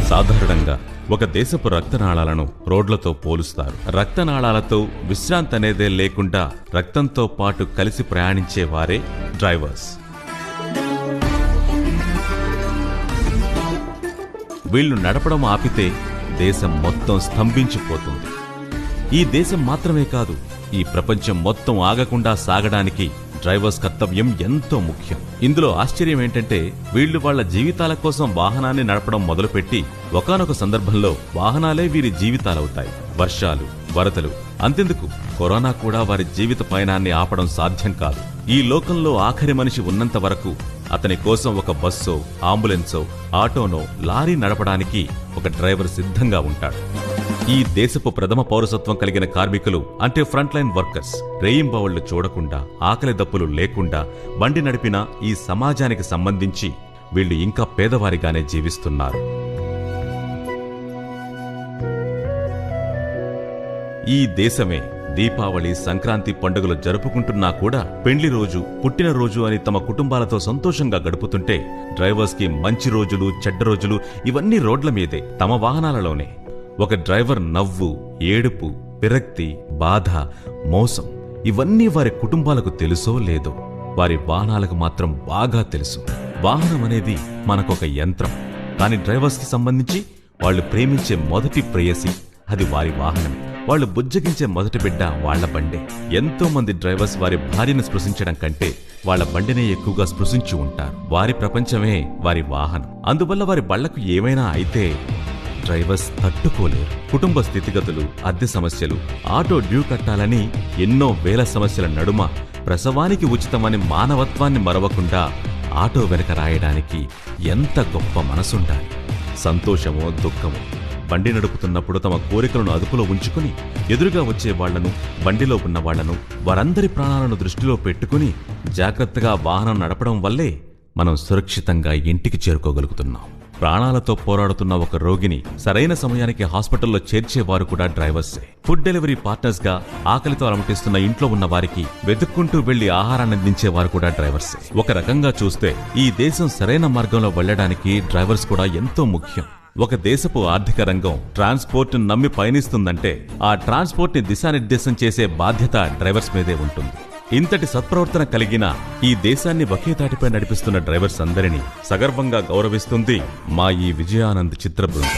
సాధారణంగా ఒక దేశపు రక్తనాళాలను రోడ్లతో పోలుస్తారు. రక్తనాళాలతో విశ్రాంతి అనేదే లేకుండా రక్తంతో పాటు కలిసి ప్రయాణించే వారే డ్రైవర్స్. వీళ్లు నడపడం ఆపితే దేశం మొత్తం స్తంభించిపోతుంది. ఈ దేశం మాత్రమే కాదు, ఈ ప్రపంచం మొత్తం ఆగకుండా సాగడానికి డ్రైవర్స్ కర్తవ్యం ఎంతో ముఖ్యం. ఇందులో ఆశ్చర్యం ఏంటంటే వీళ్లు వాళ్ల జీవితాల కోసం వాహనాన్ని నడపడం మొదలుపెట్టి ఒకానొక సందర్భంలో వాహనాలే వీరి జీవితాలవుతాయి. వర్షాలు, వరదలు, అంతెందుకు కరోనా కూడా వారి జీవిత పయనాన్ని ఆపడం సాధ్యం కాదు. ఈ లోకంలో ఆఖరి మనిషి ఉన్నంత వరకు అతని కోసం ఒక బస్సో, అంబులెన్సో, ఆటోనో, లారీ నడపడానికి ఒక డ్రైవర్ సిద్ధంగా ఉంటాడు. ఈ దేశపు ప్రథమ పౌరసత్వం కలిగిన కార్మికులు అంటే ఫ్రంట్ లైన్ వర్కర్స్ రేయింబవళ్లు చూడకుండా, ఆకలి దప్పులు లేకుండా బండి నడిపిన ఈ సమాజానికి సంబంధించి వీళ్లు ఇంకా పేదవారిగానే జీవిస్తున్నారు. ఈ దేశమే దీపావళి, సంక్రాంతి పండుగలు జరుపుకుంటున్నా కూడా పెండ్లి రోజు, పుట్టినరోజు అని తమ కుటుంబాలతో సంతోషంగా గడుపుతుంటే డ్రైవర్స్ కి మంచి రోజులు, చెడ్డ రోజులు ఇవన్నీ రోడ్ల మీదే, తమ వాహనాలలోనే. ఒక డ్రైవర్ నవ్వు, ఏడుపు, విరక్తి, బాధ, మోసం ఇవన్నీ వారి కుటుంబాలకు తెలుసో లేదో వారి వాహనాలకు మాత్రం బాగా తెలుసు. వాహనం అనేది మనకొక యంత్రం, కానీ డ్రైవర్స్ కి సంబంధించి వాళ్ళు ప్రేమించే మొదటి ప్రేయసి అది వారి వాహనమే. వాళ్ళు బుజ్జగించే మొదటి బిడ్డ వాళ్ల బండే. ఎంతో మంది డ్రైవర్స్ వారి భార్యను స్పృశించడం కంటే వాళ్ల బండినే ఎక్కువగా స్పృశించి ఉంటారు. వారి ప్రపంచమే వారి వాహనం. అందువల్ల వారి బళ్లకు ఏమైనా అయితే డ్రైవర్స్ తట్టుకోలేరు. కుటుంబ స్థితిగతులు, అద్దె సమస్యలు, ఆటో డ్యూ కట్టాలని ఎన్నో వేల సమస్యల నడుమ ప్రసవానికి ఉచితమని మానవత్వాన్ని మరవకుండా ఆటో వెనక రాయడానికి ఎంత గొప్ప మనసుండాలి. సంతోషమో దుఃఖమో బండి నడుపుతున్నప్పుడు తమ కోరికలను అదుపులో ఉంచుకుని ఎదురుగా వచ్చే వాళ్లను, బండిలో ఉన్న వాళ్లను, వారందరి ప్రాణాలను దృష్టిలో పెట్టుకుని జాగ్రత్తగా వాహనం నడపడం వల్లే మనం సురక్షితంగా ఇంటికి చేరుకోగలుగుతున్నాం. ప్రాణాలతో పోరాడుతున్న ఒక రోగిని సరైన సమయానికి హాస్పిటల్లో చేర్చేవారు కూడా డ్రైవర్సే. ఫుడ్ డెలివరీ పార్ట్నర్స్ గా ఆకలితో అలమటిస్తున్న ఇంట్లో ఉన్న వారికి వెతుక్కుంటూ వెళ్లి ఆహారాన్ని అందించేవారు కూడా డ్రైవర్సే. ఒక రకంగా చూస్తే ఈ దేశం సరైన మార్గంలో వెళ్లడానికి డ్రైవర్స్ కూడా ఎంతో ముఖ్యం. ఒక దేశపు ఆర్థిక రంగం ట్రాన్స్పోర్ట్ నమ్మి పయనిస్తుందంటే ఆ ట్రాన్స్పోర్ట్ ని దిశానిర్దేశం చేసే బాధ్యత డ్రైవర్స్ మీదే ఉంటుంది. ఇంతటి సత్ప్రవర్తన కలిగిన ఈ దేశాన్ని ఒకే తాటిపై నడిపిస్తున్న డ్రైవర్స్ అందరినీ సగర్వంగా గౌరవిస్తుంది మా ఈ విజయానంద్ చిత్ర బృందం.